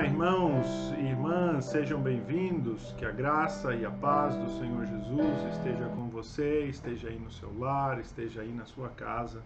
Olá, irmãos e irmãs, sejam bem-vindos. Que a graça e a paz do Senhor Jesus esteja com você, esteja aí no seu lar, esteja aí na sua casa.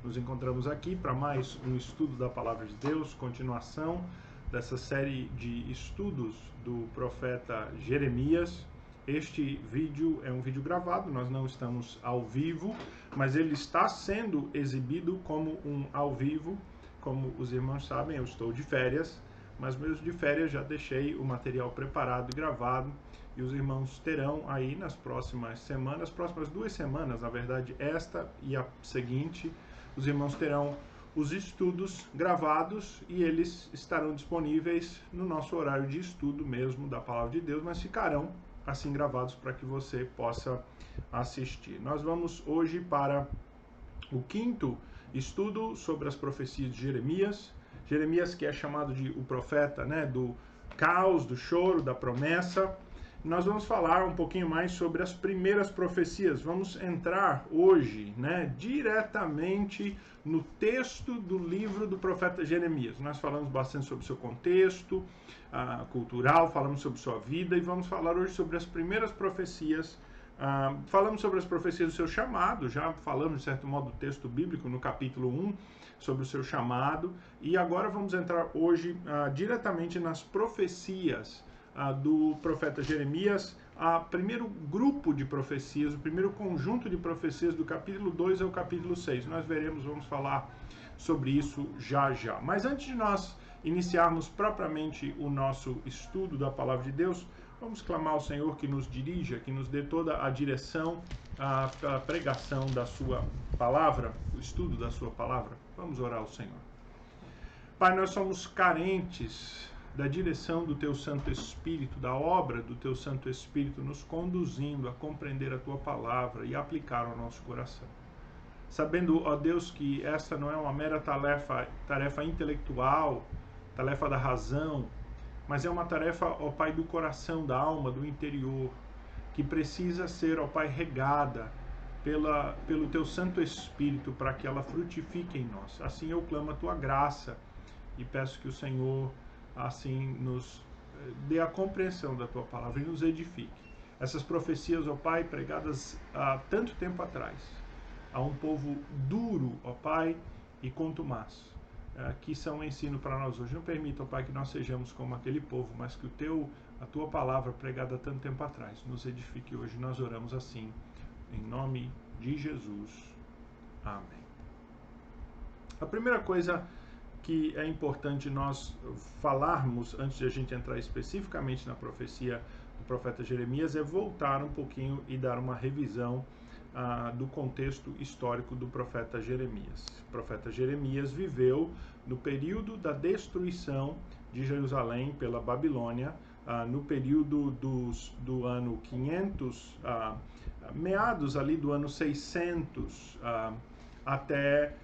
Nos encontramos aqui para mais um estudo da Palavra de Deus, continuação dessa série de estudos do profeta Jeremias. Este vídeo é um vídeo gravado, nós não estamos ao vivo, mas ele está sendo exibido como um ao vivo. Como os irmãos sabem, eu estou de férias, mas mesmo de férias já deixei o material preparado e gravado, e os irmãos terão aí nas próximas semanas, próximas 2 semanas, na verdade, esta e a seguinte, os irmãos terão os estudos gravados e eles estarão disponíveis no nosso horário de estudo mesmo da Palavra de Deus, mas ficarão assim gravados para que você possa assistir. Nós vamos hoje para o 5º estudo sobre as profecias de Jeremias. Jeremias, que é chamado de o profeta, do caos, do choro, da promessa. Nós vamos falar um pouquinho mais sobre as primeiras profecias. Vamos entrar hoje, diretamente no texto do livro do profeta Jeremias. Nós falamos bastante sobre seu contexto cultural, falamos sobre sua vida e vamos falar hoje sobre as primeiras profecias. Falamos sobre as profecias do seu chamado, já falamos de certo modo do texto bíblico no capítulo 1 sobre o seu chamado, e agora vamos entrar hoje diretamente nas profecias do profeta Jeremias, primeiro grupo de profecias, o primeiro conjunto de profecias do capítulo 2 ao capítulo 6. Nós vamos falar sobre isso já. Mas antes de nós iniciarmos propriamente o nosso estudo da Palavra de Deus, vamos clamar ao Senhor que nos dirija, que nos dê toda a direção à pregação da sua palavra, o estudo da sua palavra. Vamos orar ao Senhor. Pai, nós somos carentes da direção do Teu Santo Espírito, da obra do Teu Santo Espírito, nos conduzindo a compreender a Tua palavra e aplicar ao nosso coração. Sabendo, ó Deus, que esta não é uma mera tarefa intelectual, tarefa da razão, mas é uma tarefa, ó Pai, do coração, da alma, do interior, que precisa ser, ó Pai, regada pelo Teu Santo Espírito para que ela frutifique em nós. Assim eu clamo a Tua graça e peço que o Senhor, assim, nos dê a compreensão da Tua palavra e nos edifique. Essas profecias, ó Pai, pregadas há tanto tempo atrás, a um povo duro, ó Pai, e contumaz, que são um ensino para nós hoje. Não permita, ó Pai, que nós sejamos como aquele povo, mas que a Tua palavra pregada há tanto tempo atrás nos edifique hoje. Nós oramos assim, em nome de Jesus. Amém. A primeira coisa que é importante nós falarmos, antes de a gente entrar especificamente na profecia do profeta Jeremias, é voltar um pouquinho e dar uma revisão do contexto histórico do profeta Jeremias. O profeta Jeremias viveu no período da destruição de Jerusalém pela Babilônia, no período do ano 500, meados ali do ano 600, até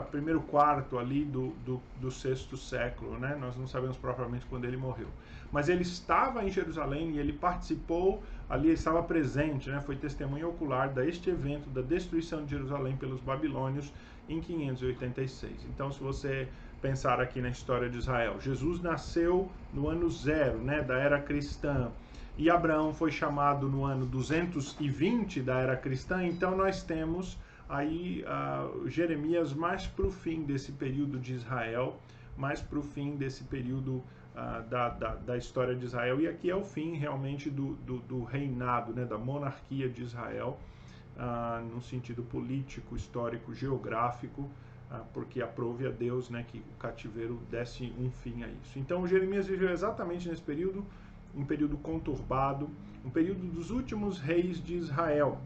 primeiro quarto ali do sexto século, Nós não sabemos propriamente quando ele morreu. Mas ele estava em Jerusalém e ele participou ali, ele estava presente, Foi testemunha ocular deste evento da destruição de Jerusalém pelos babilônios em 586. Então, se você pensar aqui na história de Israel, Jesus nasceu no ano 0, da era cristã, e Abraão foi chamado no ano 220 da era cristã. Então nós temos aí Jeremias mais para o fim desse período de Israel, mais para o fim desse período da história de Israel, e aqui é o fim realmente do reinado, da monarquia de Israel, no sentido político, histórico, geográfico, porque aprove a Deus que o cativeiro desse um fim a isso. Então Jeremias viveu exatamente nesse período, um período conturbado, um período dos últimos reis de Israel.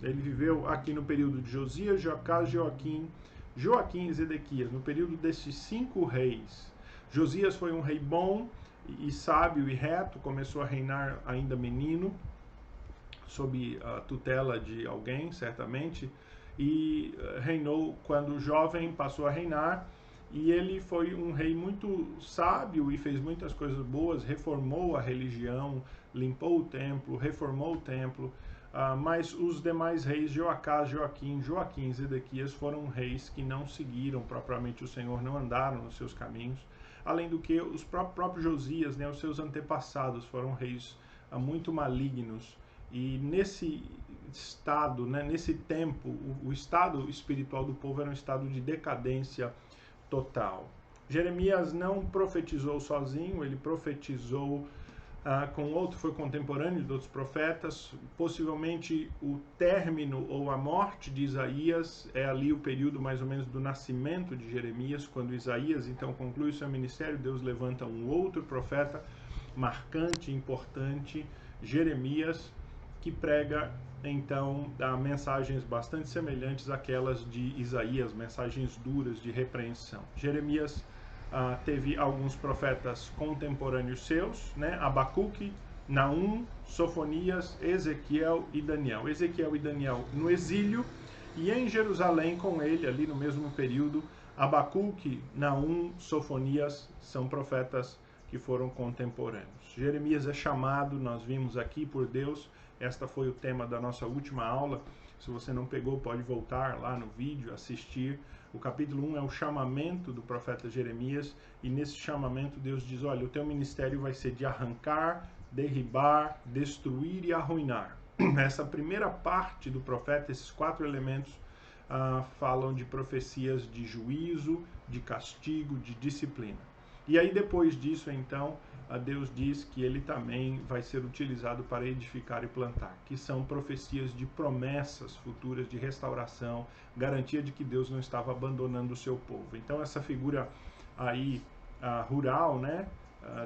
Ele viveu aqui no período de Josias, Joacás, Joaquim e Zedequias, no período desses 5 reis. Josias foi um rei bom e sábio e reto, começou a reinar ainda menino, sob a tutela de alguém, certamente, e reinou quando jovem, passou a reinar. E ele foi um rei muito sábio e fez muitas coisas boas, reformou a religião, limpou o templo, reformou o templo, Mas os demais reis, Joacás, Joaquim e Zedequias, foram reis que não seguiram propriamente o Senhor, não andaram nos seus caminhos. Além do que os próprios Josias, né, os seus antepassados, foram reis muito malignos. E nesse estado, né, nesse tempo, o estado espiritual do povo era um estado de decadência total. Jeremias não profetizou sozinho, ele profetizou com outro, foi contemporâneo de outros profetas. Possivelmente o término ou a morte de Isaías é ali o período mais ou menos do nascimento de Jeremias. Quando Isaías então conclui o seu ministério, Deus levanta um outro profeta marcante, importante, Jeremias, que prega então mensagens bastante semelhantes àquelas de Isaías, mensagens duras de repreensão. Jeremias teve alguns profetas contemporâneos seus, né? Abacuque, Naum, Sofonias, Ezequiel e Daniel. Ezequiel e Daniel no exílio, e em Jerusalém com ele, ali no mesmo período, Abacuque, Naum, Sofonias são profetas que foram contemporâneos. Jeremias é chamado, nós vimos aqui, por Deus. Esta foi o tema da nossa última aula. Se você não pegou, pode voltar lá no vídeo, assistir. O capítulo 1 é o chamamento do profeta Jeremias, e nesse chamamento Deus diz: olha, o teu ministério vai ser de arrancar, derribar, destruir e arruinar. Essa primeira parte do profeta, esses 4 elementos, falam de profecias de juízo, de castigo, de disciplina. E aí depois disso, então, Deus diz que ele também vai ser utilizado para edificar e plantar, que são profecias de promessas futuras de restauração, garantia de que Deus não estava abandonando o seu povo. Então essa figura aí rural, né,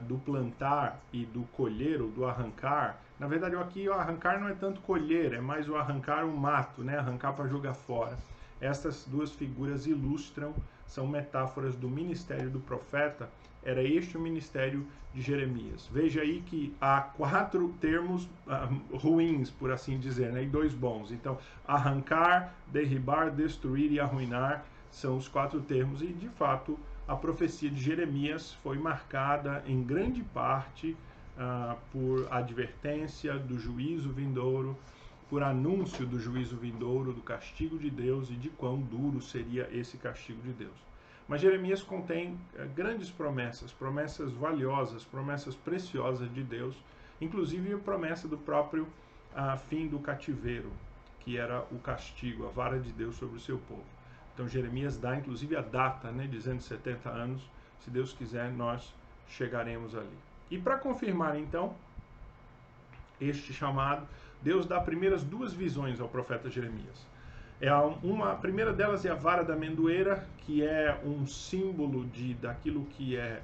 do plantar e do colher, ou do arrancar, na verdade aqui o arrancar não é tanto colher, é mais o arrancar o mato, né, arrancar para jogar fora. Estas duas figuras ilustram, são metáforas do ministério do profeta. Era este o ministério de Jeremias. Veja aí que há 4 termos ruins, por assim dizer, né, e 2 bons. Então, arrancar, derribar, destruir e arruinar são os 4 termos, e de fato a profecia de Jeremias foi marcada em grande parte por advertência do juízo vindouro, por anúncio do juízo vindouro, do castigo de Deus e de quão duro seria esse castigo de Deus. Mas Jeremias contém grandes promessas, promessas valiosas, promessas preciosas de Deus, inclusive a promessa do próprio fim do cativeiro, que era o castigo, a vara de Deus sobre o seu povo. Então Jeremias dá inclusive a data, né, dizendo 70 anos, se Deus quiser nós chegaremos ali. E para confirmar então este chamado, Deus dá primeiras 2 visões ao profeta Jeremias. A primeira delas é a vara da amendoeira, que é um símbolo daquilo que é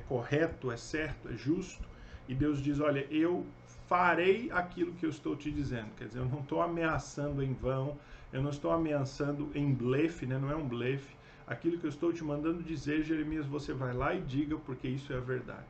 correto, é certo, é justo. E Deus diz: olha, eu farei aquilo que eu estou te dizendo. Quer dizer, eu não estou ameaçando em vão, eu não estou ameaçando em blefe, né? Não é um blefe. Aquilo que eu estou te mandando dizer, Jeremias, você vai lá e diga, porque isso é a verdade.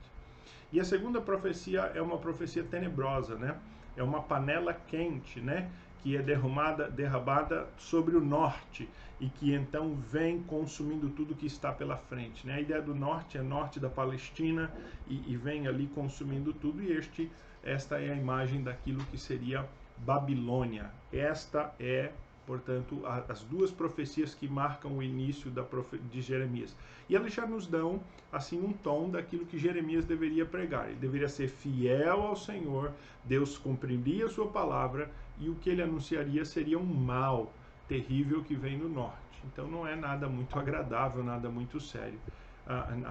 E a segunda profecia é uma profecia tenebrosa, né? É uma panela quente, né, que é derramada sobre o norte, e que então vem consumindo tudo que está pela frente, né? A ideia do norte é norte da Palestina, e vem ali consumindo tudo, e esta é a imagem daquilo que seria Babilônia. Esta é, portanto, as 2 profecias que marcam o início de Jeremias. E elas já nos dão assim um tom daquilo que Jeremias deveria pregar. Ele deveria ser fiel ao Senhor, Deus cumpriria a sua palavra, e o que ele anunciaria seria um mal terrível que vem do norte. Então não é nada muito agradável, nada muito sério.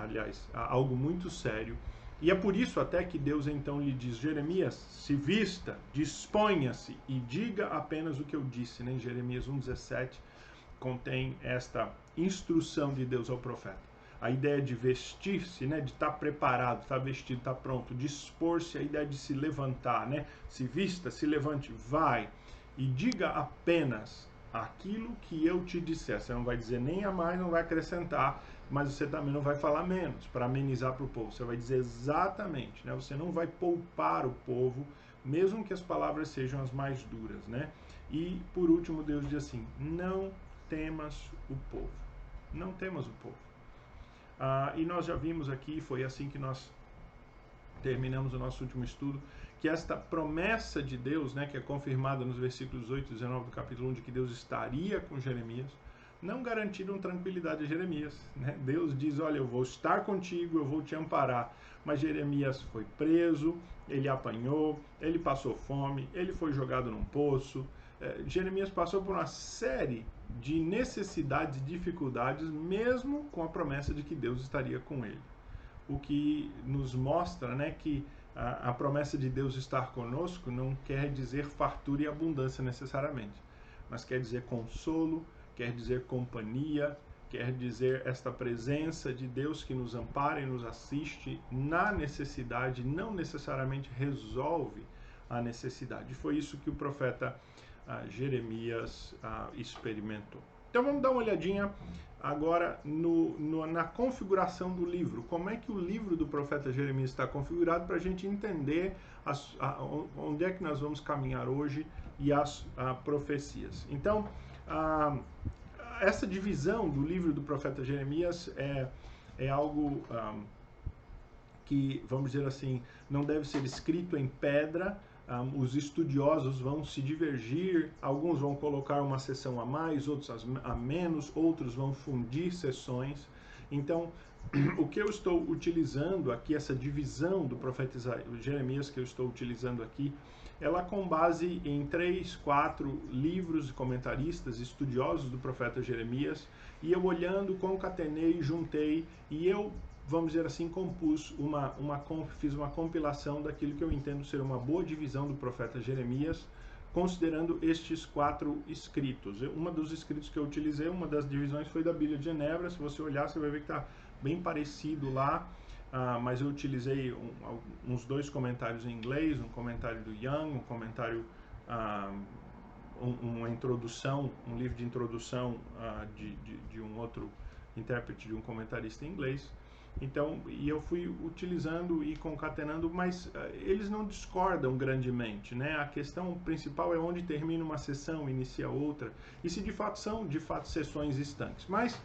Aliás, algo muito sério. E é por isso até que Deus então lhe diz: Jeremias, se vista, disponha-se e diga apenas o que eu disse. Né? Em Jeremias 1,17 contém esta instrução de Deus ao profeta. A ideia de vestir-se, né? De estar preparado, estar vestido, estar pronto, dispor-se, a ideia de se levantar, né? Se vista, se levante, vai e diga apenas aquilo que eu te disser. Você não vai dizer nem a mais, não vai acrescentar, mas você também não vai falar menos, para amenizar para o povo. Você vai dizer exatamente, né? Você não vai poupar o povo, mesmo que as palavras sejam as mais duras, né? E, por último, Deus diz assim: não temas o povo. Não temas o povo. E nós já vimos aqui, foi assim que nós terminamos o nosso último estudo, que esta promessa de Deus, né, que é confirmada nos versículos 8 e 19 do capítulo 1, de que Deus estaria com Jeremias, não garantiram tranquilidade a Jeremias. Né? Deus diz, olha, eu vou estar contigo, eu vou te amparar. Mas Jeremias foi preso, ele apanhou, ele passou fome, ele foi jogado num poço. Jeremias passou por uma série de necessidades e dificuldades, mesmo com a promessa de que Deus estaria com ele. O que nos mostra, né, que a promessa de Deus estar conosco não quer dizer fartura e abundância necessariamente, mas quer dizer consolo, quer dizer companhia, quer dizer esta presença de Deus que nos ampara e nos assiste na necessidade, não necessariamente resolve a necessidade. Foi isso que o profeta Jeremias experimentou. Então vamos dar uma olhadinha agora na configuração do livro. Como é que o livro do profeta Jeremias está configurado para a gente entender onde é que nós vamos caminhar hoje e as profecias. Então, essa divisão do livro do profeta Jeremias é algo que, vamos dizer assim, não deve ser escrito em pedra. Os estudiosos vão se divergir, alguns vão colocar uma sessão a mais, outros a menos, outros vão fundir sessões. Então, o que eu estou utilizando aqui, essa divisão do profeta Jeremias que eu estou utilizando aqui, ela com base em 3, 4 livros de comentaristas, estudiosos do profeta Jeremias, e eu olhando, concatenei, juntei, e eu, vamos dizer assim, fiz uma compilação daquilo que eu entendo ser uma boa divisão do profeta Jeremias, considerando estes 4 escritos. Uma dos escritos que eu utilizei, uma das divisões foi da Bíblia de Genebra. Se você olhar, você vai ver que está bem parecido lá, mas eu utilizei uns 2 comentários em inglês, um comentário do Young, um comentário, uma introdução, um livro de introdução de um outro intérprete, de um comentarista em inglês. Então, e eu fui utilizando e concatenando, mas eles não discordam grandemente, né? A questão principal é onde termina uma sessão, inicia outra, e se de fato são, sessões estanques. Mas,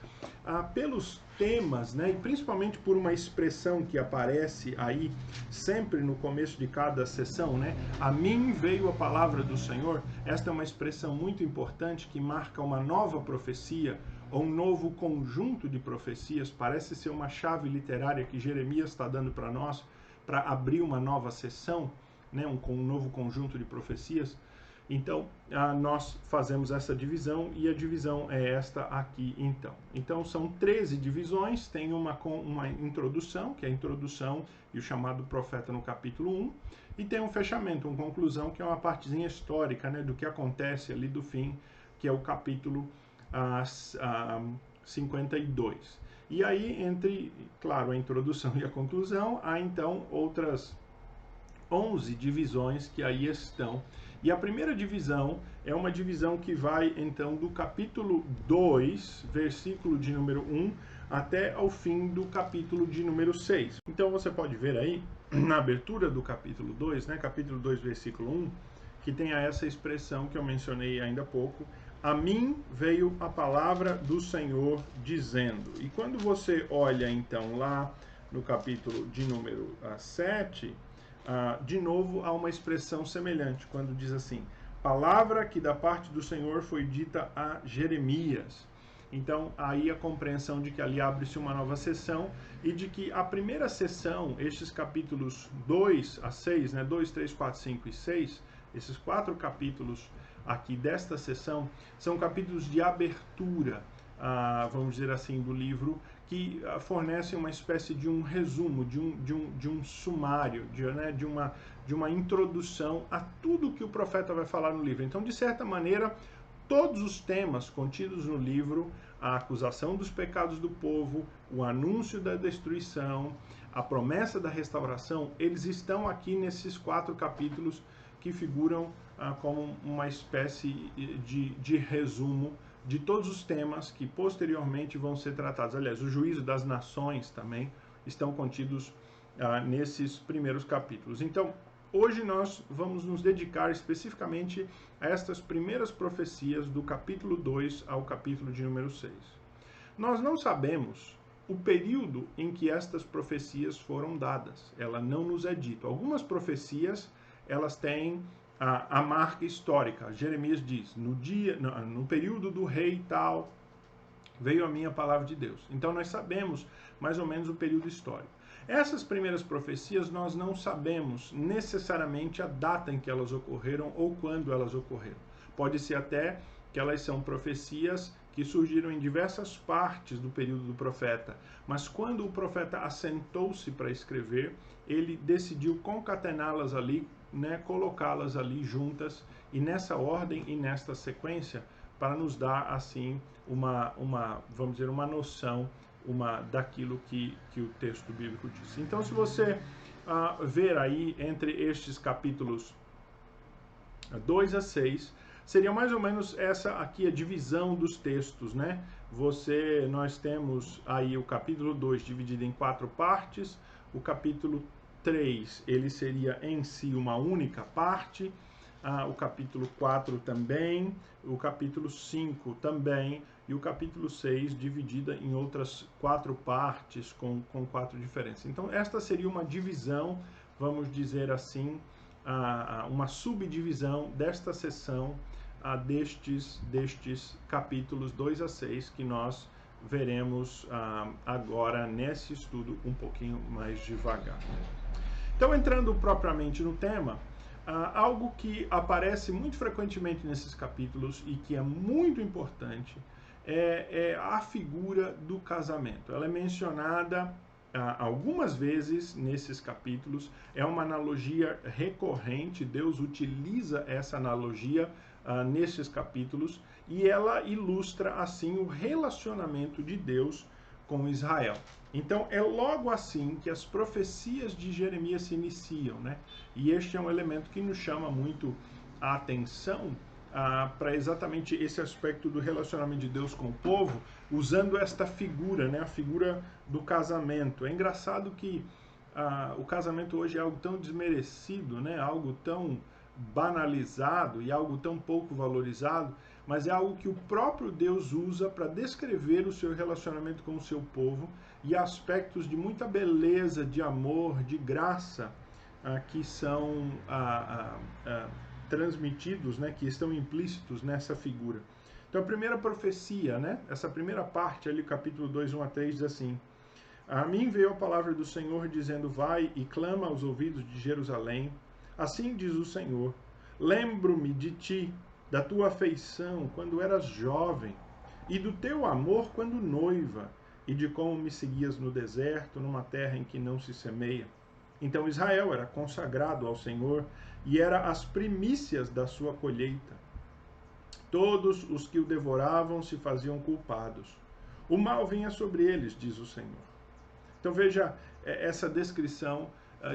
pelos temas, né, e principalmente por uma expressão que aparece aí sempre no começo de cada sessão, né? A mim veio a palavra do Senhor. Esta é uma expressão muito importante que marca uma nova profecia, ou um novo conjunto de profecias. Parece ser uma chave literária que Jeremias está dando para nós, para abrir uma nova sessão, né, um novo conjunto de profecias. Então, nós fazemos essa divisão, e a divisão é esta aqui, então. Então, são 13 divisões, tem uma introdução, que é a introdução e o chamado profeta no capítulo 1, e tem um fechamento, uma conclusão, que é uma partezinha histórica, né, do que acontece ali do fim, que é o capítulo 52. E aí, entre, claro, a introdução e a conclusão, há então outras 11 divisões que aí estão. E a primeira divisão é uma divisão que vai então do capítulo 2, versículo de número 1, até ao fim do capítulo de número 6. Então você pode ver aí, na abertura do capítulo 2, né, capítulo 2, versículo 1, que tem essa expressão que eu mencionei ainda há pouco: a mim veio a palavra do Senhor dizendo. E quando você olha então lá no capítulo de número 7, de novo há uma expressão semelhante, quando diz assim: palavra que da parte do Senhor foi dita a Jeremias. Então, aí a compreensão de que ali abre-se uma nova sessão, e de que a primeira sessão, estes capítulos 2 a 6, né, 2, 3, 4, 5 e 6, esses 4 capítulos aqui desta sessão, são capítulos de abertura, vamos dizer assim, do livro, que fornecem uma espécie de um resumo, de um sumário, de uma introdução a tudo que o profeta vai falar no livro. Então, de certa maneira, todos os temas contidos no livro, a acusação dos pecados do povo, o anúncio da destruição, a promessa da restauração, eles estão aqui nesses 4 capítulos que figuram como uma espécie de resumo de todos os temas que posteriormente vão ser tratados. Aliás, o juízo das nações também estão contidos nesses primeiros capítulos. Então, hoje nós vamos nos dedicar especificamente a estas primeiras profecias do capítulo 2 ao capítulo de número 6. Nós não sabemos o período em que estas profecias foram dadas. Ela não nos é dito. Algumas profecias, elas têm a marca histórica. Jeremias diz, no período do rei tal, veio a minha palavra de Deus. Então nós sabemos mais ou menos o período histórico. Essas primeiras profecias nós não sabemos necessariamente a data em que elas ocorreram ou quando elas ocorreram. Pode ser até que elas são profecias que surgiram em diversas partes do período do profeta, mas quando o profeta assentou-se para escrever, ele decidiu concatená-las ali, né, colocá-las ali juntas e nessa ordem e nesta sequência, para nos dar assim vamos dizer, uma noção daquilo que o texto bíblico diz. Então, se você ver aí entre estes capítulos 2 a 6, seria mais ou menos essa aqui a divisão dos textos, né? Nós temos aí o capítulo 2 dividido em 4 partes, o capítulo 3, ele seria em si uma única parte, o capítulo 4 também, o capítulo 5 também, e o capítulo 6 dividida em outras 4 partes com 4 diferenças. Então, esta seria uma divisão, vamos dizer assim, uma subdivisão desta seção destes capítulos 2 a 6 que nós veremos agora nesse estudo um pouquinho mais devagar. Então, entrando propriamente no tema, algo que aparece muito frequentemente nesses capítulos e que é muito importante é a figura do casamento. Ela é mencionada algumas vezes nesses capítulos, é uma analogia recorrente, Deus utiliza essa analogia nesses capítulos e ela ilustra assim o relacionamento de Deus com Israel. Então é logo assim que as profecias de Jeremias se iniciam, né? E este é um elemento que nos chama muito a atenção para exatamente esse aspecto do relacionamento de Deus com o povo, usando esta figura, né? A figura do casamento. É engraçado que o casamento hoje é algo tão desmerecido, né? Algo tão banalizado e algo tão pouco valorizado, mas é algo que o próprio Deus usa para descrever o seu relacionamento com o seu povo e aspectos de muita beleza, de amor, de graça que são transmitidos, né, que estão implícitos nessa figura. Então a primeira profecia, né, essa primeira parte ali, capítulo 2, 1 a 3, diz assim: a mim veio a palavra do Senhor dizendo, vai e clama aos ouvidos de Jerusalém, assim diz o Senhor, lembro-me de ti, da tua afeição quando eras jovem, e do teu amor quando noiva, e de como me seguias no deserto, numa terra em que não se semeia. Então Israel era consagrado ao Senhor, e era as primícias da sua colheita. Todos os que o devoravam se faziam culpados. O mal vinha sobre eles, diz o Senhor. Então veja essa descrição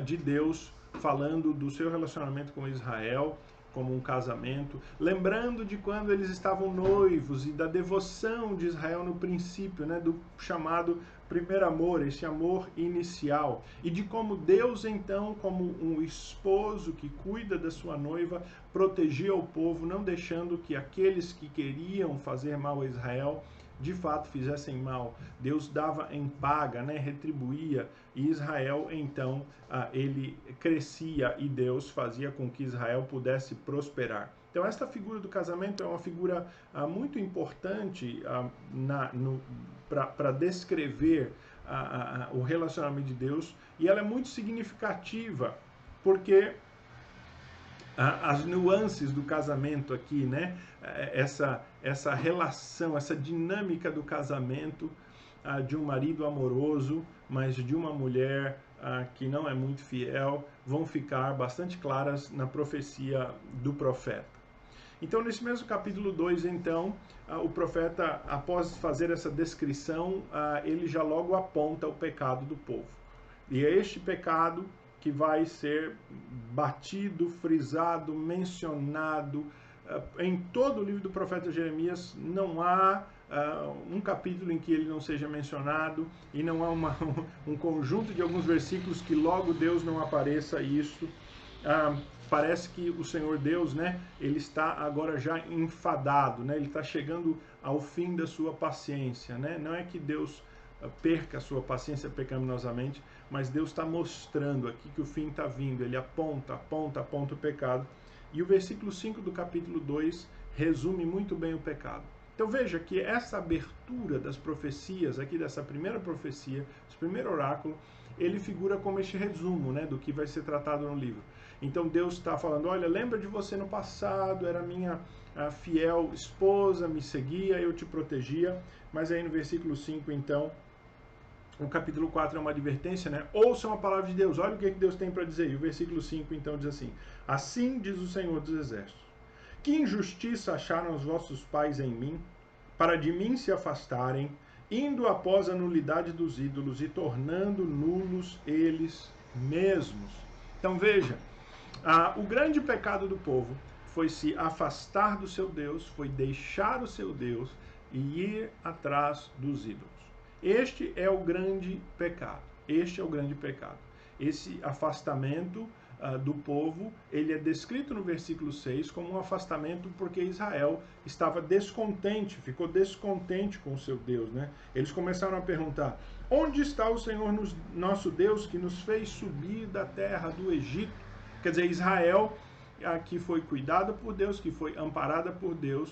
de Deus falando do seu relacionamento com Israel como um casamento, lembrando de quando eles estavam noivos e da devoção de Israel no princípio, né, do chamado primeiro amor, esse amor inicial, e de como Deus então, como um esposo que cuida da sua noiva, protegia o povo, não deixando que aqueles que queriam fazer mal a Israel de fato fizessem mal. Deus dava em paga, né, retribuía, e Israel então ele crescia e Deus fazia com que Israel pudesse prosperar. Então esta figura do casamento é uma figura muito importante para descrever o relacionamento de Deus, e ela é muito significativa porque as nuances do casamento aqui, né? Essa relação, essa dinâmica do casamento de um marido amoroso, mas de uma mulher que não é muito fiel, vão ficar bastante claras na profecia do profeta. Então, nesse mesmo capítulo 2, então, o profeta, após fazer essa descrição, ele já logo aponta o pecado do povo. E é este pecado que vai ser batido, frisado, mencionado em todo o livro do profeta Jeremias. Não há um capítulo em que ele não seja mencionado, e não há um conjunto de alguns versículos que logo Deus não apareça isso. Parece que o Senhor Deus, né, ele está agora já enfadado, né, ele está chegando ao fim da sua paciência, né? Não é que Deus perca a sua paciência pecaminosamente, mas Deus está mostrando aqui que o fim está vindo, ele aponta o pecado, e o versículo 5 do capítulo 2 resume muito bem o pecado. Então veja que essa abertura das profecias, aqui dessa primeira profecia, esse primeiro oráculo, ele figura como este resumo, né, do que vai ser tratado no livro. Então Deus está falando, olha, lembra de você no passado, era minha fiel esposa, me seguia, eu te protegia, mas aí no versículo 5, então, o capítulo 4 é uma advertência, né? Ouçam a palavra de Deus, olha o que Deus tem para dizer. E o versículo 5 então diz assim, assim diz o Senhor dos Exércitos, que injustiça acharam os vossos pais em mim, para de mim se afastarem, indo após a nulidade dos ídolos e tornando nulos eles mesmos. Então veja, o grande pecado do povo foi se afastar do seu Deus, foi deixar o seu Deus e ir atrás dos ídolos. Este é o grande pecado. Este é o grande pecado. Esse afastamento do povo, ele é descrito no versículo 6 como um afastamento porque Israel estava descontente, ficou descontente com o seu Deus, né? Eles começaram a perguntar, onde está o Senhor nosso Deus que nos fez subir da terra do Egito? Quer dizer, Israel, que foi cuidada por Deus, que foi amparada por Deus,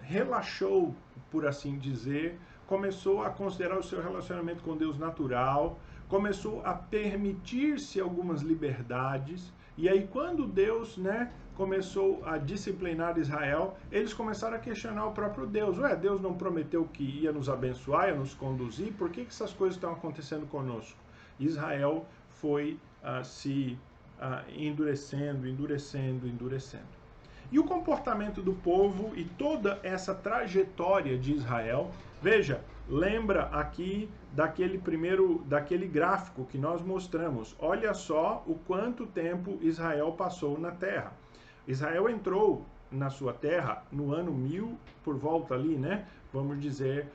relaxou, por assim dizer, começou a considerar o seu relacionamento com Deus natural, começou a permitir-se algumas liberdades, e aí quando Deus, né, começou a disciplinar Israel, eles começaram a questionar o próprio Deus. Ué, Deus não prometeu que ia nos abençoar, ia nos conduzir? Por que essas coisas estão acontecendo conosco? Israel foi se endurecendo. E o comportamento do povo e toda essa trajetória de Israel, veja, lembra aqui daquele gráfico que nós mostramos. Olha só o quanto tempo Israel passou na terra. Israel entrou na sua terra no ano 1000, por volta ali, né? Vamos dizer,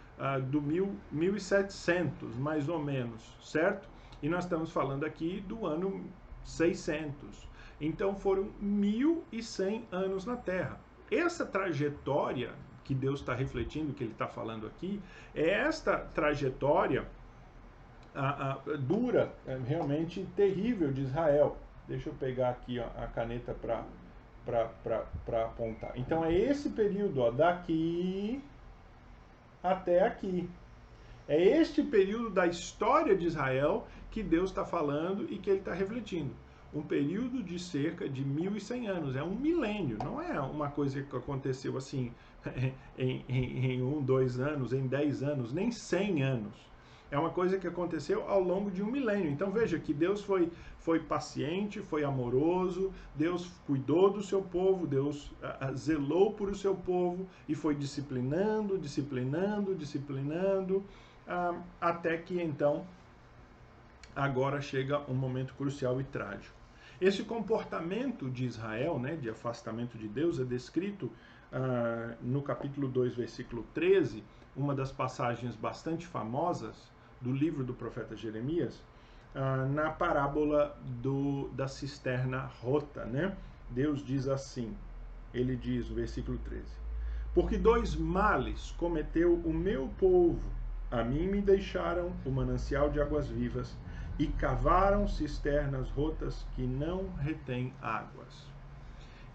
do 1700, mais ou menos, certo? E nós estamos falando aqui do ano 600. Então foram 1100 anos na Terra. Essa trajetória que Deus está refletindo, que Ele está falando aqui, é esta trajetória dura, realmente terrível de Israel. Deixa eu pegar aqui a caneta para apontar. Então é esse período, daqui até aqui. É este período da história de Israel que Deus está falando e que Ele está refletindo. Um período de cerca de 1100 anos, é um milênio, não é uma coisa que aconteceu assim em 1, 2 anos, em 10 anos, nem 100 anos. É uma coisa que aconteceu ao longo de um milênio. Então veja que Deus foi paciente, foi amoroso, Deus cuidou do seu povo, Deus zelou por o seu povo e foi disciplinando, até que então agora chega um momento crucial e trágico. Esse comportamento de Israel, né, de afastamento de Deus, é descrito no capítulo 2, versículo 13, uma das passagens bastante famosas do livro do profeta Jeremias, na parábola da cisterna rota, né? Deus diz assim, ele diz, no versículo 13, porque 2 males cometeu o meu povo, a mim me deixaram o manancial de águas vivas e cavaram cisternas rotas que não retêm águas.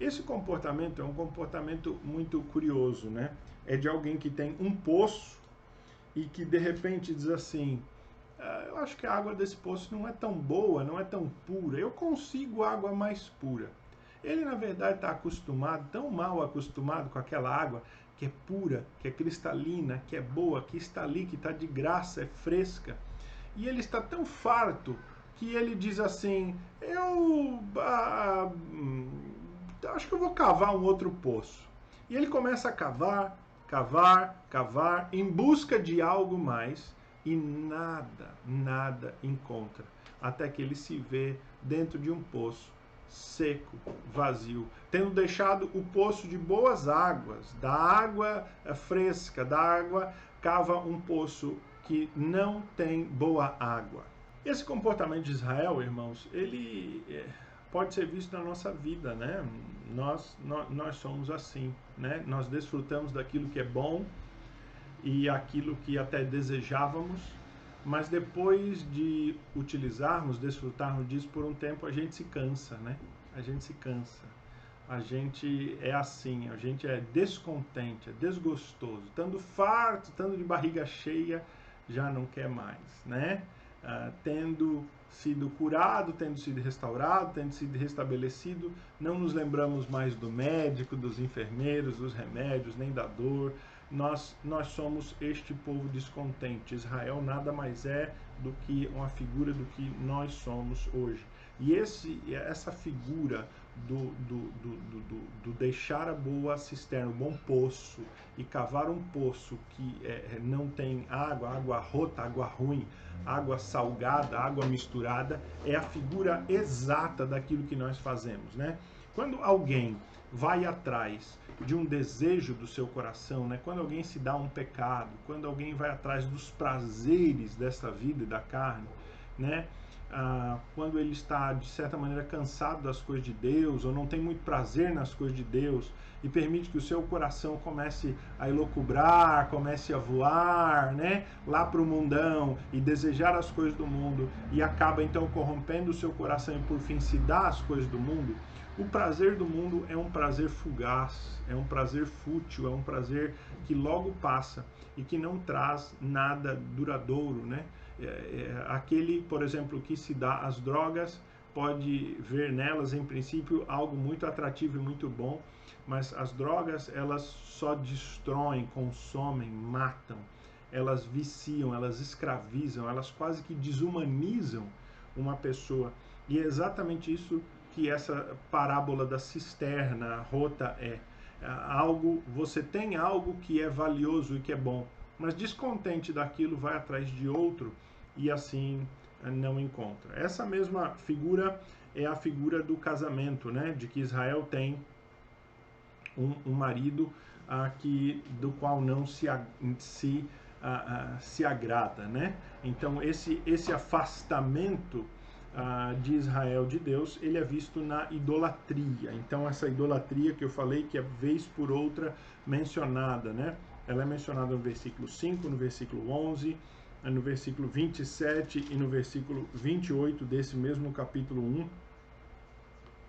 Esse comportamento é um comportamento muito curioso, né? É de alguém que tem um poço e que de repente diz assim, eu acho que a água desse poço não é tão boa, não é tão pura, eu consigo água mais pura. Ele na verdade está acostumado, tão mal acostumado com aquela água que é pura, que é cristalina, que é boa, que está ali, que está de graça, é fresca. E ele está tão farto que ele diz assim, acho que eu vou cavar um outro poço. E ele começa a cavar, em busca de algo mais e nada encontra. Até que ele se vê dentro de um poço seco, vazio, tendo deixado o poço de boas águas, da água fresca, da água, cava um poço que não tem boa água. Esse comportamento de Israel, irmãos, ele pode ser visto na nossa vida, né? Nós somos assim, né? Nós desfrutamos daquilo que é bom, e aquilo que até desejávamos, mas depois de utilizarmos, desfrutarmos disso por um tempo, a gente se cansa, né? A gente se cansa. A gente é assim, a gente é descontente, é desgostoso. Estando farto, estando de barriga cheia, já não quer mais, né? Tendo sido curado, tendo sido restaurado, tendo sido restabelecido, não nos lembramos mais do médico, dos enfermeiros, dos remédios, nem da dor. Nós somos este povo descontente. Israel nada mais é do que uma figura do que nós somos hoje. E essa figura do deixar a boa cisterna, o bom poço, e cavar um poço que não tem água, água rota, água ruim, água salgada, água misturada, é a figura exata daquilo que nós fazemos, né? Quando alguém vai atrás de um desejo do seu coração, né? Quando alguém se dá um pecado, quando alguém vai atrás dos prazeres dessa vida e da carne, né? Quando ele está, de certa maneira, cansado das coisas de Deus, ou não tem muito prazer nas coisas de Deus, e permite que o seu coração comece a elocubrar, comece a voar, né, lá para o mundão, e desejar as coisas do mundo, e acaba então corrompendo o seu coração e por fim se dá as coisas do mundo. O prazer do mundo é um prazer fugaz, é um prazer fútil, é um prazer que logo passa e que não traz nada duradouro, né? Aquele, por exemplo, que se dá às drogas, pode ver nelas, em princípio, algo muito atrativo e muito bom, mas as drogas, elas só destroem, consomem, matam, elas viciam, elas escravizam, elas quase que desumanizam uma pessoa. E é exatamente isso que essa parábola da cisterna rota é. Você tem algo que é valioso e que é bom, mas descontente daquilo vai atrás de outro e assim não encontra. Essa mesma figura é a figura do casamento, né? De que Israel tem um marido do qual não se agrada, né? Então esse afastamento de Israel de Deus, ele é visto na idolatria. Então essa idolatria que eu falei, que é vez por outra mencionada, né? Ela é mencionada no versículo 5, no versículo 11, no versículo 27 e no versículo 28 desse mesmo capítulo 1,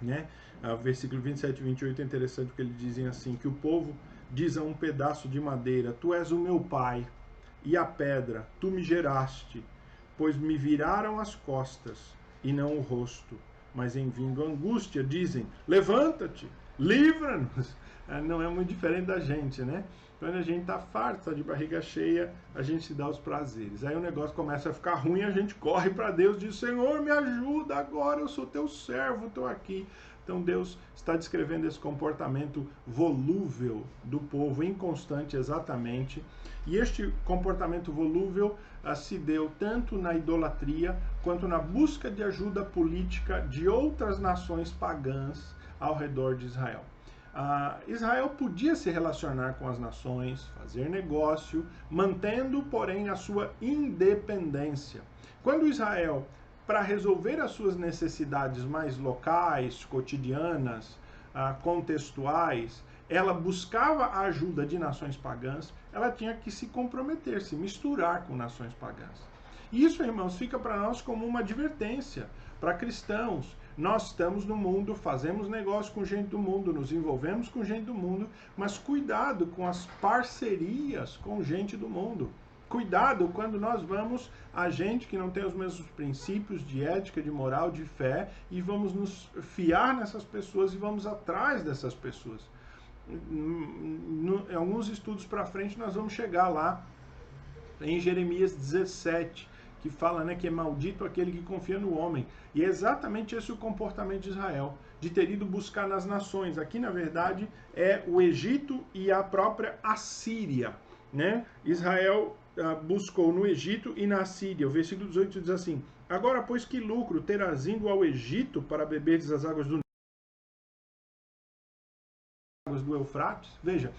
né? O versículo 27 e 28 é interessante porque eles dizem assim, que o povo diz a um pedaço de madeira, tu és o meu pai, e a pedra, tu me geraste, pois me viraram as costas e não o rosto, mas em vindo angústia dizem, levanta-te, livra-nos. Não é muito diferente da gente, né? Quando a gente tá farto, tá de barriga cheia, a gente se dá os prazeres. Aí o negócio começa a ficar ruim, a gente corre para Deus e diz, Senhor, me ajuda agora, eu sou teu servo, estou aqui. Então Deus está descrevendo esse comportamento volúvel do povo, inconstante exatamente. E este comportamento volúvel se deu tanto na idolatria quanto na busca de ajuda política de outras nações pagãs ao redor de Israel. Israel podia se relacionar com as nações, fazer negócio, mantendo, porém, a sua independência. Quando Israel, para resolver as suas necessidades mais locais, cotidianas, contextuais, ela buscava a ajuda de nações pagãs, ela tinha que se comprometer, se misturar com nações pagãs. E isso, irmãos, fica para nós como uma advertência para cristãos. Nós estamos no mundo, fazemos negócio com gente do mundo, nos envolvemos com gente do mundo, mas cuidado com as parcerias com gente do mundo. Cuidado quando nós vamos a gente que não tem os mesmos princípios de ética, de moral, de fé, e vamos nos fiar nessas pessoas e vamos atrás dessas pessoas. Em alguns estudos para frente nós vamos chegar lá em Jeremias 17, que fala, né, que é maldito aquele que confia no homem. E é exatamente esse o comportamento de Israel, de ter ido buscar nas nações. Aqui, na verdade, é o Egito e a própria Assíria, né? Israel buscou no Egito e na Síria. O versículo 18 diz assim, agora, pois, que lucro terás indo ao Egito para beberes as águas do Eufrates? Veja,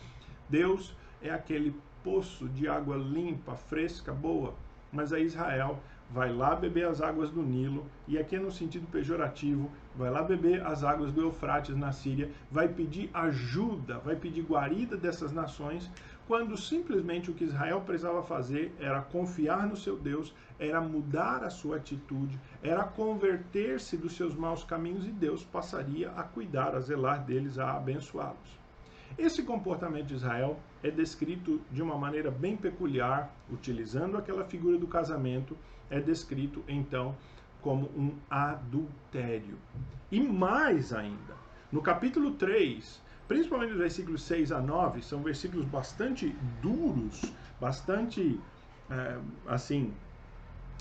Deus é aquele poço de água limpa, fresca, boa, mas a Israel vai lá beber as águas do Nilo, e aqui é no sentido pejorativo, vai lá beber as águas do Eufrates na Síria, vai pedir ajuda, vai pedir guarida dessas nações, quando simplesmente o que Israel precisava fazer era confiar no seu Deus, era mudar a sua atitude, era converter-se dos seus maus caminhos e Deus passaria a cuidar, a zelar deles, a abençoá-los. Esse comportamento de Israel é descrito de uma maneira bem peculiar, utilizando aquela figura do casamento, é descrito então como um adultério. E mais ainda, no capítulo 3, principalmente nos versículos 6 a 9, são versículos bastante duros, bastante, assim,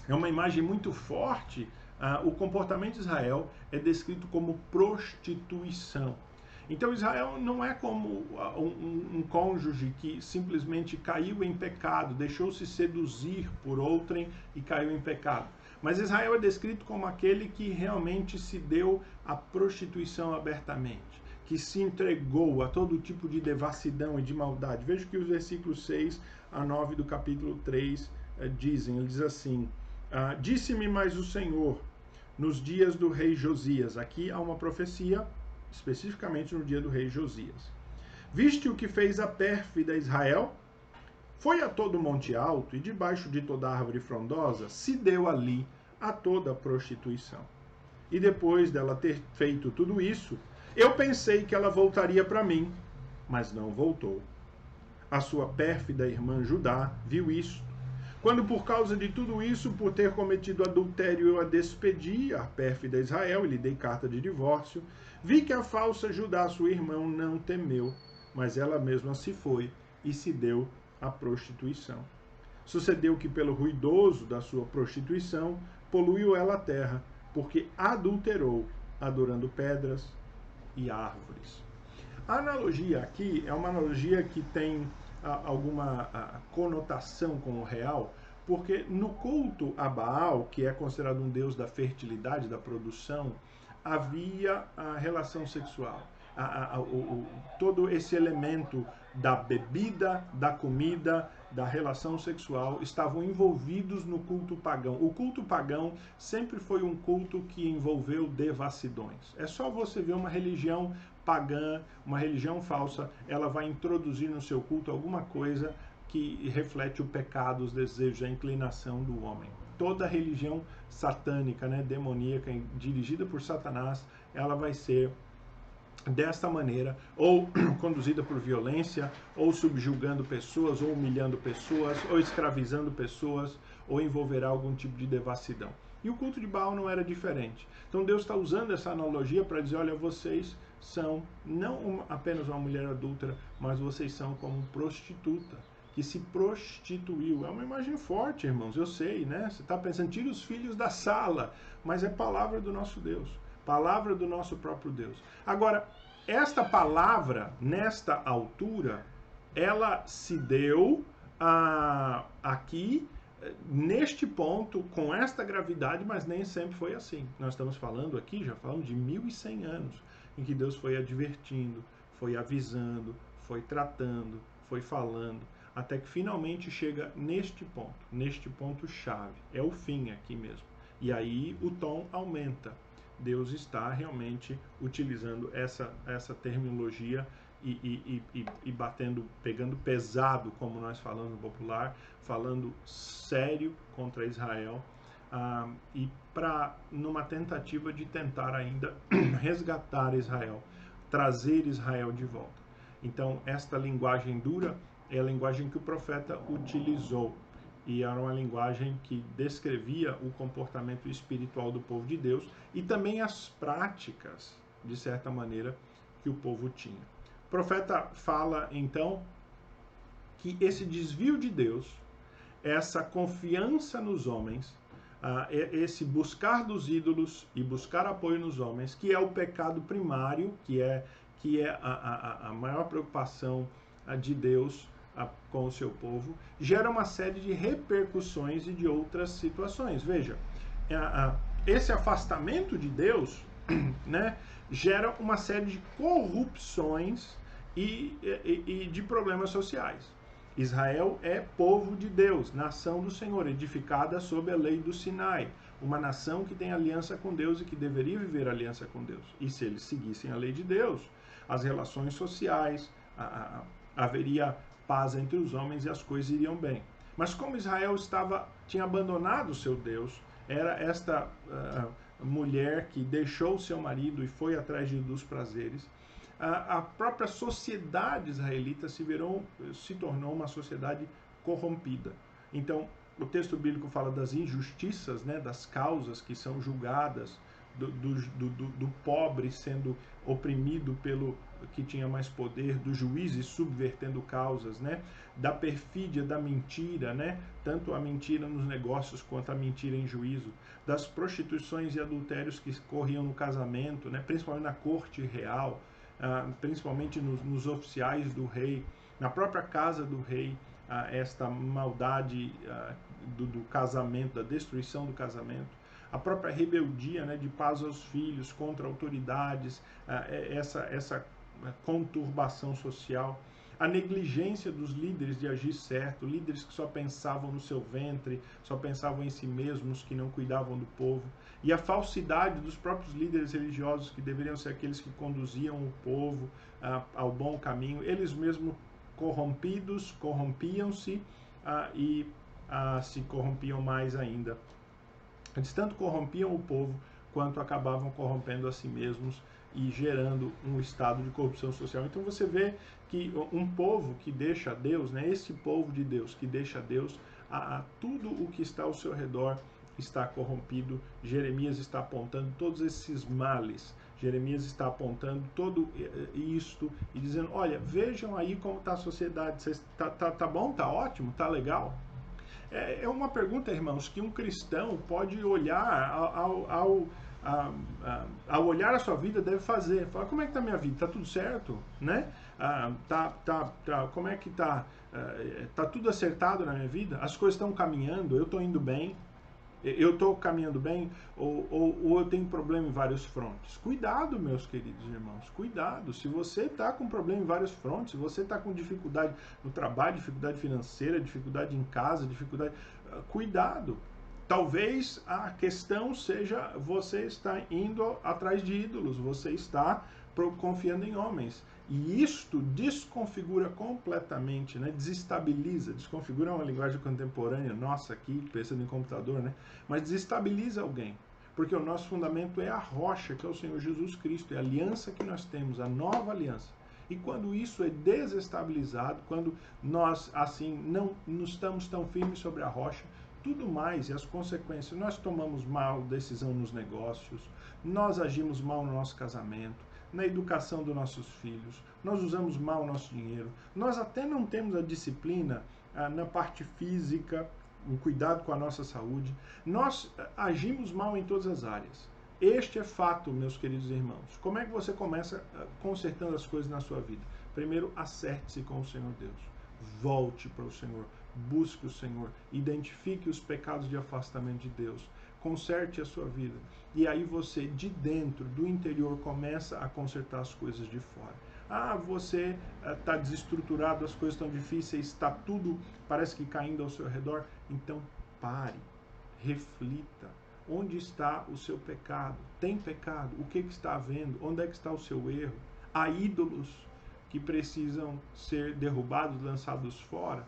é uma imagem muito forte. O comportamento de Israel é descrito como prostituição. Então Israel não é como um cônjuge que simplesmente caiu em pecado, deixou-se seduzir por outrem e caiu em pecado. Mas Israel é descrito como aquele que realmente se deu à prostituição abertamente, que se entregou a todo tipo de devassidão e de maldade. Veja que os versículos 6 a 9 do capítulo 3 dizem, ele diz assim, disse-me mais o Senhor, nos dias do rei Josias. Aqui há uma profecia, especificamente no dia do rei Josias. Viste o que fez a pérfida Israel? Foi a todo monte alto e debaixo de toda árvore frondosa, se deu ali a toda a prostituição. E depois dela ter feito tudo isso, eu pensei que ela voltaria para mim, mas não voltou. A sua pérfida irmã Judá viu isso. Quando por causa de tudo isso, por ter cometido adultério, eu a despedi, a pérfida Israel, e lhe dei carta de divórcio, vi que a falsa Judá, sua irmã, não temeu, mas ela mesma se foi e se deu à prostituição. Sucedeu que pelo ruidoso da sua prostituição, poluiu ela a terra, porque adulterou, adorando pedras e árvores. A analogia aqui é uma analogia que tem alguma conotação com o real, porque no culto a Baal, que é considerado um deus da fertilidade, da produção, havia a relação sexual. Todo esse elemento da bebida, da comida, da relação sexual estavam envolvidos no culto pagão. O culto pagão sempre foi um culto que envolveu devassidões. É só você ver uma religião pagã, uma religião falsa, ela vai introduzir no seu culto alguma coisa que reflete o pecado, os desejos, a inclinação do homem. Toda religião satânica, demoníaca, dirigida por Satanás, ela vai ser desta maneira, ou conduzida por violência, ou subjugando pessoas, ou humilhando pessoas, ou escravizando pessoas, ou envolverá algum tipo de devassidão. E o culto de Baal não era diferente. Então Deus está usando essa analogia para dizer, olha, vocês são não apenas uma mulher adúltera, mas vocês são como prostituta, que se prostituiu. É uma imagem forte, irmãos, eu sei, Você está pensando, tira os filhos da sala, mas é palavra do nosso Deus. Palavra do nosso próprio Deus. Agora, esta palavra, nesta altura, ela se deu aqui, neste ponto, com esta gravidade, mas nem sempre foi assim. Nós estamos falando aqui, já falamos de 1100 anos, em que Deus foi advertindo, foi avisando, foi tratando, foi falando, até que finalmente chega neste ponto chave. É o fim aqui mesmo. E aí o tom aumenta. Deus está realmente utilizando essa terminologia e pegando pesado, como nós falamos no popular, falando sério contra Israel, e numa tentativa de tentar ainda resgatar Israel, trazer Israel de volta. Então, esta linguagem dura é a linguagem que o profeta utilizou. E era uma linguagem que descrevia o comportamento espiritual do povo de Deus e também as práticas, de certa maneira, que o povo tinha. O profeta fala, então, que esse desvio de Deus, essa confiança nos homens, esse buscar dos ídolos e buscar apoio nos homens, que é o pecado primário, que é a maior preocupação de Deus com o seu povo, gera uma série de repercussões e de outras situações. Veja, esse afastamento de Deus, gera uma série de corrupções e de problemas sociais. Israel é povo de Deus, nação do Senhor, edificada sob a lei do Sinai, uma nação que tem aliança com Deus e que deveria viver aliança com Deus. E se eles seguissem a lei de Deus, as relações sociais, haveria paz entre os homens e as coisas iriam bem. Mas como Israel tinha abandonado o seu Deus, era esta mulher que deixou o seu marido e foi atrás dos prazeres, a própria sociedade israelita se tornou uma sociedade corrompida. Então, o texto bíblico fala das injustiças, né, das causas que são julgadas, do pobre sendo oprimido pelo que tinha mais poder, dos juízes subvertendo causas, né, da perfídia, da mentira, né, tanto a mentira nos negócios quanto a mentira em juízo, das prostituições e adultérios que corriam no casamento, né, principalmente na corte real, principalmente nos oficiais do rei, na própria casa do rei, esta maldade do casamento, da destruição do casamento, a própria rebeldia, né, de pais aos filhos, contra autoridades, essa conturbação social, a negligência dos líderes de agir certo, líderes que só pensavam no seu ventre, só pensavam em si mesmos, que não cuidavam do povo, e a falsidade dos próprios líderes religiosos, que deveriam ser aqueles que conduziam o povo ao bom caminho, eles mesmos corrompidos, corrompiam-se e se corrompiam mais ainda. Eles tanto corrompiam o povo, quanto acabavam corrompendo a si mesmos e gerando um estado de corrupção social. Então você vê que um povo que deixa Deus, né, esse povo de Deus que deixa Deus, tudo o que está ao seu redor está corrompido. Jeremias está apontando todos esses males. Jeremias está apontando todo isto e dizendo, olha, vejam aí como está a sociedade. Tá bom? Tá ótimo? Tá legal? É uma pergunta, irmãos, que um cristão pode olhar ao olhar a sua vida, deve fazer. Fala, como é que está a minha vida? Está tudo certo? Né? Como é que está? Está tudo acertado na minha vida? As coisas estão caminhando? Eu estou indo bem? Eu estou caminhando bem ou eu tenho problema em vários frontes? Cuidado, meus queridos irmãos, cuidado. Se você está com problema em vários frontes, se você está com dificuldade no trabalho, dificuldade financeira, dificuldade em casa, dificuldade... Cuidado. Talvez a questão seja você está indo atrás de ídolos, você está confiando em homens. E isto desconfigura completamente, né? Desestabiliza. Desconfigura é uma linguagem contemporânea, nossa, aqui, pensando em computador, né? Mas desestabiliza alguém. Porque o nosso fundamento é a rocha, que é o Senhor Jesus Cristo, é a aliança que nós temos, a nova aliança. E quando isso é desestabilizado, quando nós, assim, não estamos tão firmes sobre a rocha, tudo mais e as consequências, nós tomamos mal decisão nos negócios, nós agimos mal no nosso casamento, na educação dos nossos filhos, nós usamos mal o nosso dinheiro, nós até não temos a disciplina na parte física, o cuidado com a nossa saúde, nós agimos mal em todas as áreas. Este é fato, meus queridos irmãos. Como é que você começa consertando as coisas na sua vida? Primeiro, acerte-se com o Senhor Deus. Volte para o Senhor, busque o Senhor, identifique os pecados de afastamento de Deus, conserte a sua vida. E aí você, de dentro, do interior, começa a consertar as coisas de fora. Você está desestruturado, as coisas estão difíceis, está tudo, parece que caindo ao seu redor. Então, pare, reflita. Onde está o seu pecado? Tem pecado? O que está havendo? Onde é que está o seu erro? Há ídolos que precisam ser derrubados, lançados fora?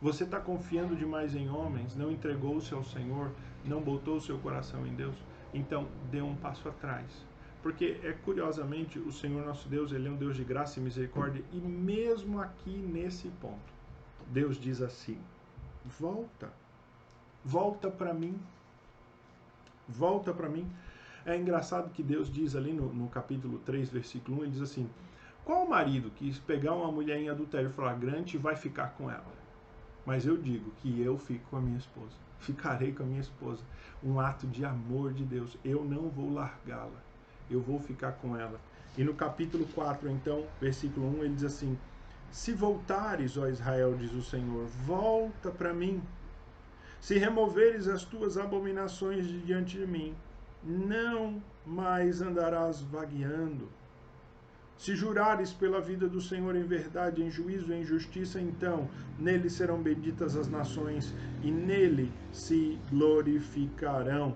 Você está confiando demais em homens, não entregou-se ao Senhor, não botou o seu coração em Deus? Então, dê um passo atrás. Porque, curiosamente, o Senhor nosso Deus, Ele é um Deus de graça e misericórdia, e mesmo aqui nesse ponto, Deus diz assim, volta para mim, volta para mim. É engraçado que Deus diz ali no capítulo 3, versículo 1, Ele diz assim, qual marido que pegar uma mulher em adultério flagrante vai ficar com ela? Mas eu digo que eu fico com a minha esposa. Ficarei com a minha esposa. Um ato de amor de Deus. Eu não vou largá-la. Eu vou ficar com ela. E no capítulo 4, então, versículo 1, ele diz assim, se voltares, ó Israel, diz o Senhor, volta para mim. Se removeres as tuas abominações de diante de mim, não mais andarás vagueando. Se jurares pela vida do Senhor em verdade, em juízo e em justiça, então nele serão benditas as nações e nele se glorificarão.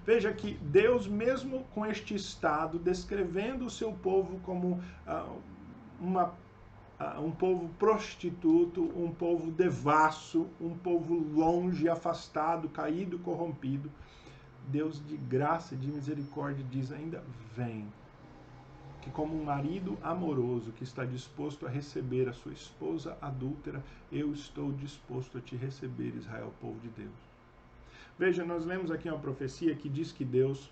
Veja que Deus, mesmo com este estado, descrevendo o seu povo como um povo prostituto, um povo devasso, um povo longe, afastado, caído, corrompido. Deus de graça e de misericórdia diz ainda: vem. Que como um marido amoroso que está disposto a receber a sua esposa adúltera, eu estou disposto a te receber, Israel, povo de Deus. Veja, nós lemos aqui uma profecia que diz que Deus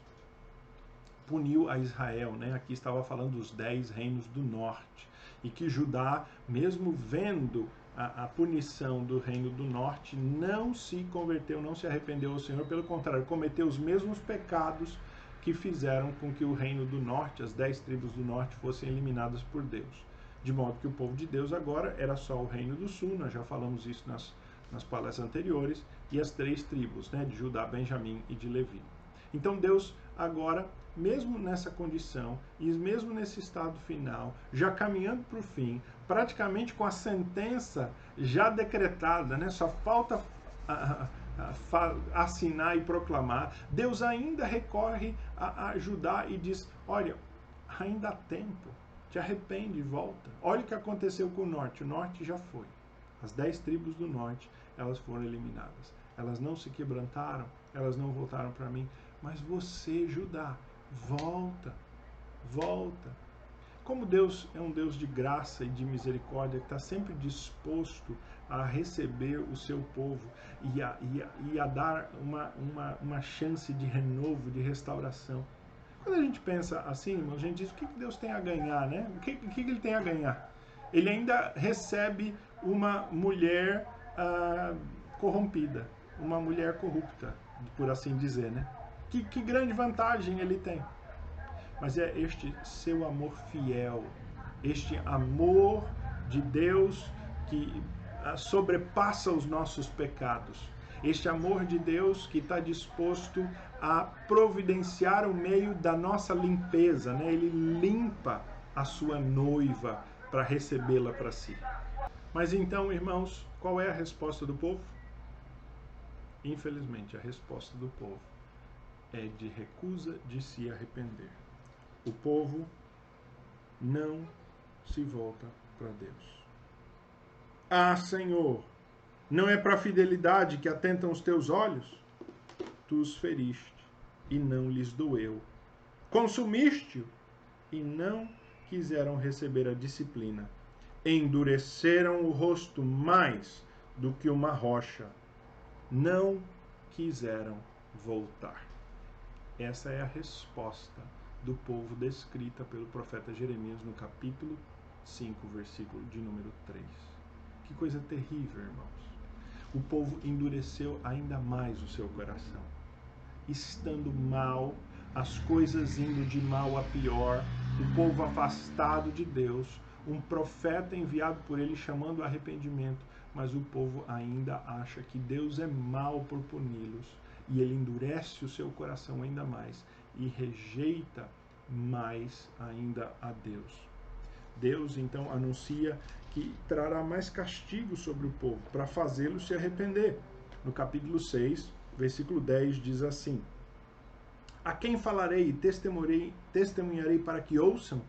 puniu a Israel, né? Aqui estava falando dos 10 reinos do norte, e que Judá, mesmo vendo a punição do reino do norte, não se converteu, não se arrependeu ao Senhor, pelo contrário, cometeu os mesmos pecados que fizeram com que o reino do norte, as 10 tribos do norte, fossem eliminadas por Deus. De modo que o povo de Deus agora era só o reino do sul, nós já falamos isso nas palestras anteriores, e as 3 tribos, né, de Judá, Benjamim e de Levi. Então Deus agora, mesmo nessa condição, e mesmo nesse estado final, já caminhando para o fim, praticamente com a sentença já decretada, né, só falta assinar e proclamar, Deus ainda recorre a Judá e diz: olha, ainda há tempo, te arrepende e volta. Olha o que aconteceu com o norte já foi. As 10 tribos do norte, elas foram eliminadas. Elas não se quebrantaram, elas não voltaram para mim. Mas você, Judá, volta, volta. Como Deus é um Deus de graça e de misericórdia, que está sempre disposto a receber o seu povo e a dar uma chance de renovo, de restauração. Quando a gente pensa assim, irmão, a gente diz: o que Deus tem a ganhar, né? O que ele tem a ganhar? Ele ainda recebe uma mulher corrompida, uma mulher corrupta, por assim dizer, né? Que grande vantagem ele tem. Mas é este seu amor fiel, este amor de Deus que sobrepassa os nossos pecados, este amor de Deus que está disposto a providenciar o meio da nossa limpeza, né? Ele limpa a sua noiva para recebê-la para si. Mas então, irmãos, qual é a resposta do povo? Infelizmente, a resposta do povo é de recusa de se arrepender. O povo não se volta para Deus. Ah, Senhor, não é para a fidelidade que atentam os teus olhos? Tu os feriste e não lhes doeu. Consumiste-o e não quiseram receber a disciplina. Endureceram o rosto mais do que uma rocha. Não quiseram voltar. Essa é a resposta do povo descrita pelo profeta Jeremias no capítulo 5, versículo de número 3. Que coisa terrível, irmãos. O povo endureceu ainda mais o seu coração. Estando mal, as coisas indo de mal a pior, o povo afastado de Deus, um profeta enviado por ele chamando o arrependimento, mas o povo ainda acha que Deus é mau por puni-los, e ele endurece o seu coração ainda mais e rejeita mais ainda a Deus. Deus então anuncia que trará mais castigo sobre o povo para fazê-lo se arrepender. No capítulo 6, versículo 10 diz assim: a quem falarei e testemunharei para que ouçam?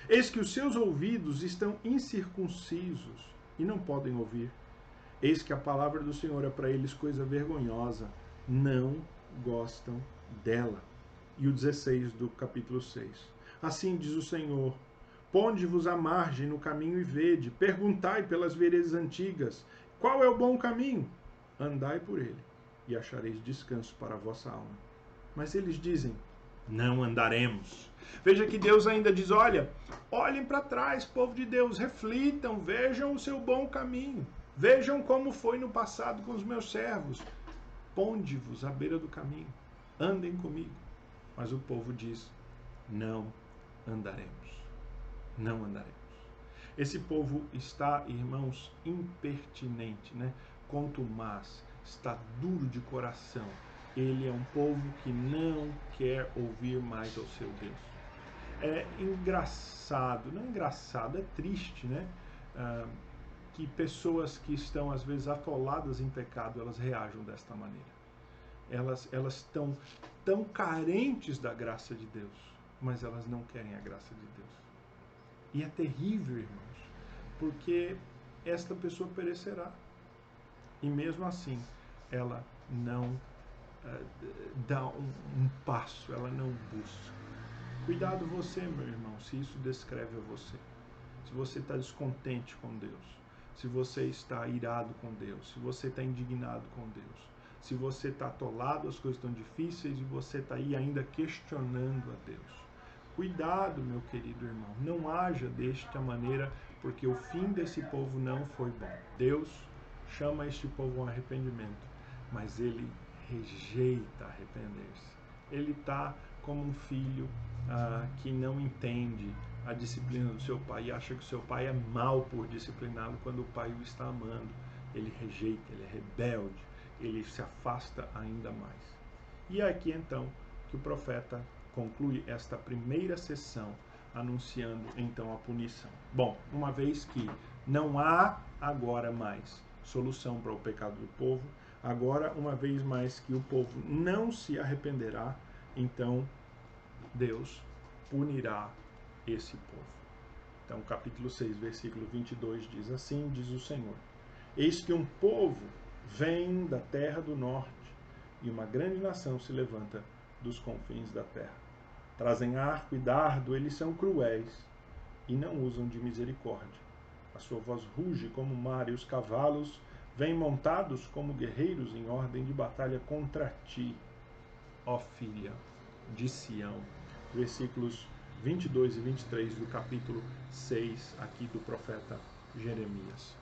Eis que os seus ouvidos estão incircuncisos e não podem ouvir. Eis que a palavra do Senhor é para eles coisa vergonhosa, não gostam dela. E o 16 do capítulo 6. Assim diz o Senhor: ponde-vos à margem no caminho e vede, perguntai pelas veredas antigas, qual é o bom caminho? Andai por ele, e achareis descanso para a vossa alma. Mas eles dizem: não andaremos. Veja que Deus ainda diz: olha, olhem para trás, povo de Deus, reflitam, vejam o seu bom caminho. Vejam como foi no passado com os meus servos. Ponde-vos à beira do caminho, andem comigo. Mas o povo diz: não andaremos. Não andaremos. Esse povo está, irmãos, impertinente, né? Contumaz, está duro de coração. Ele é um povo que não quer ouvir mais ao seu Deus. É engraçado, não é engraçado, é triste, né? Que pessoas que estão às vezes atoladas em pecado, elas reajam desta maneira. Elas estão tão carentes da graça de Deus, mas elas não querem a graça de Deus. E é terrível, irmãos, porque esta pessoa perecerá. E mesmo assim, ela não dá um passo, ela não busca. Cuidado você, meu irmão, se isso descreve a você. Se você está descontente com Deus, se você está irado com Deus, se você está indignado com Deus, se você está atolado, as coisas estão difíceis e você está aí ainda questionando a Deus. Cuidado, meu querido irmão, não haja desta maneira, porque o fim desse povo não foi bom. Deus chama este povo ao arrependimento, mas ele rejeita arrepender-se. Ele está como um filho que não entende a disciplina do seu pai e acha que o seu pai é mau por discipliná-lo quando o pai o está amando. Ele rejeita, ele é rebelde, ele se afasta ainda mais. E é aqui então que o profeta conclui esta primeira sessão anunciando então a punição. Bom, uma vez que não há agora mais solução para o pecado do povo, agora uma vez mais que o povo não se arrependerá, então Deus punirá esse povo. Então, capítulo 6, versículo 22 diz assim, diz o Senhor: Eis que um povo vem da terra do norte, e uma grande nação se levanta dos confins da terra. Trazem arco e dardo, eles são cruéis, e não usam de misericórdia. A sua voz ruge como o mar, e os cavalos vêm montados como guerreiros em ordem de batalha contra ti, ó filha de Sião. Versículos 22 e 23 do capítulo 6 aqui do profeta Jeremias.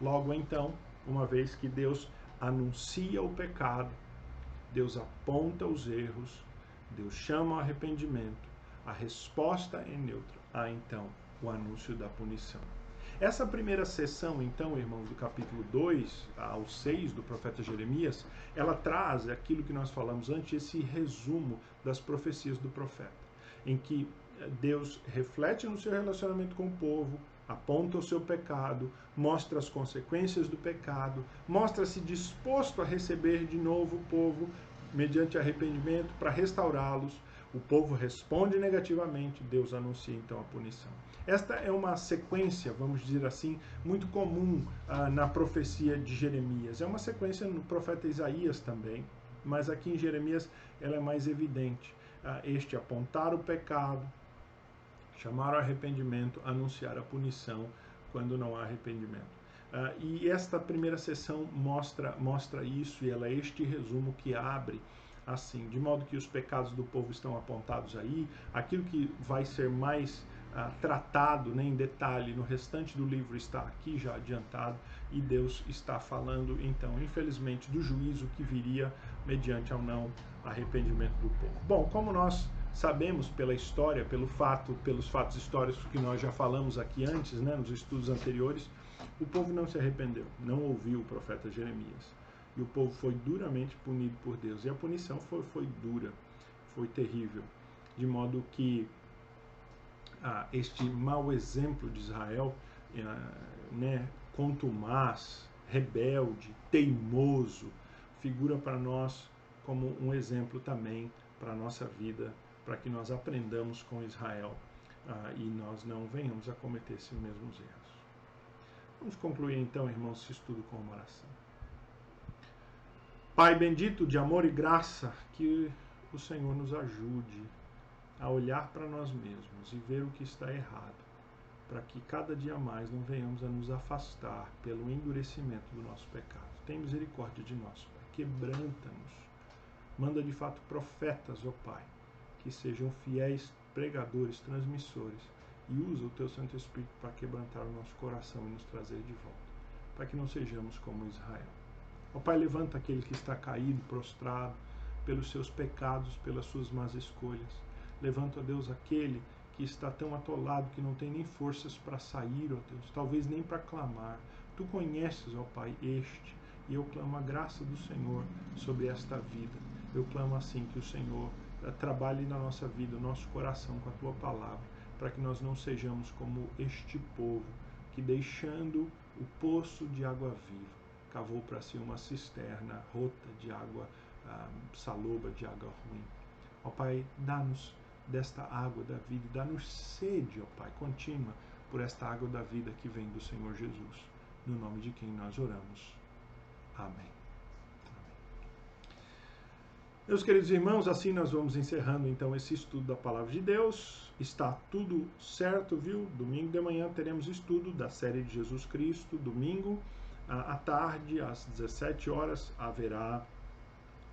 Logo então, uma vez que Deus anuncia o pecado, Deus aponta os erros, Deus chama ao arrependimento, a resposta é neutra. Há então o anúncio da punição. Essa primeira sessão, então, irmãos, do capítulo 2 ao 6 do profeta Jeremias, ela traz aquilo que nós falamos antes, esse resumo das profecias do profeta, em que Deus reflete no seu relacionamento com o povo, aponta o seu pecado, mostra as consequências do pecado, mostra-se disposto a receber de novo o povo mediante arrependimento para restaurá-los. O povo responde negativamente, Deus anuncia então a punição. Esta é uma sequência, vamos dizer assim, muito comum na profecia de Jeremias. É uma sequência no profeta Isaías também, mas aqui em Jeremias ela é mais evidente. Este apontar o pecado, chamar ao arrependimento, anunciar a punição quando não há arrependimento. E esta primeira sessão mostra isso, e ela é este resumo que abre assim, de modo que os pecados do povo estão apontados aí, aquilo que vai ser mais tratado, né, em detalhe no restante do livro está aqui já adiantado, e Deus está falando então, infelizmente, do juízo que viria mediante ao não arrependimento do povo. Bom, como nós sabemos pela história, pelos fatos históricos que nós já falamos aqui antes, né, nos estudos anteriores, o povo não se arrependeu, não ouviu o profeta Jeremias. E o povo foi duramente punido por Deus. E a punição foi dura, foi terrível. De modo que este mau exemplo de Israel, né, contumaz, rebelde, teimoso, figura para nós como um exemplo também para a nossa vida, para que nós aprendamos com Israel e nós não venhamos a cometer esses mesmos erros. Vamos concluir então, irmãos, esse estudo com uma oração. Pai bendito de amor e graça, que o Senhor nos ajude a olhar para nós mesmos e ver o que está errado, para que cada dia mais não venhamos a nos afastar pelo endurecimento do nosso pecado. Tem misericórdia de nós, Pai. Quebranta-nos. Manda de fato profetas, ó Pai, que sejam fiéis pregadores, transmissores, e usa o Teu Santo Espírito para quebrantar o nosso coração e nos trazer de volta, para que não sejamos como Israel. Ó Pai, levanta aquele que está caído, prostrado, pelos seus pecados, pelas suas más escolhas. Levanta, ó Deus, aquele que está tão atolado que não tem nem forças para sair, ó Deus, talvez nem para clamar. Tu conheces, ó Pai, este, e eu clamo a graça do Senhor sobre esta vida. Eu clamo assim que o Senhor trabalhe na nossa vida, no nosso coração com a Tua palavra, para que nós não sejamos como este povo que, deixando o poço de água viva, cavou para si uma cisterna rota de água saloba, de água ruim. Ó Pai, dá-nos desta água da vida, dá-nos sede, ó Pai, contínua por esta água da vida que vem do Senhor Jesus. No nome de quem nós oramos. Amém. Meus queridos irmãos, assim nós vamos encerrando então esse estudo da Palavra de Deus. Está tudo certo, viu? Domingo de manhã teremos estudo da série de Jesus Cristo. Domingo à tarde, às 17 horas, haverá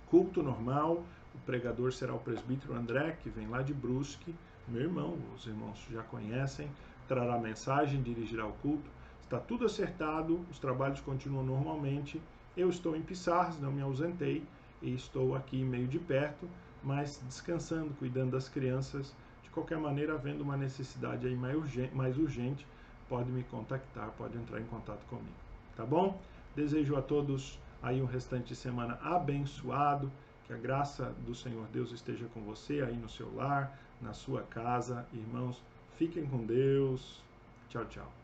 culto normal. O pregador será o presbítero André, que vem lá de Brusque, meu irmão, os irmãos já conhecem, trará mensagem, dirigirá o culto. Está tudo acertado, os trabalhos continuam normalmente. Eu estou em Pissarras, não me ausentei, e estou aqui meio de perto, mas descansando, cuidando das crianças. De qualquer maneira, havendo uma necessidade aí mais urgente, pode me contactar, pode entrar em contato comigo. Tá bom? Desejo a todos aí um restante de semana abençoado, que a graça do Senhor Deus esteja com você aí no seu lar, na sua casa. Irmãos, fiquem com Deus. Tchau, tchau.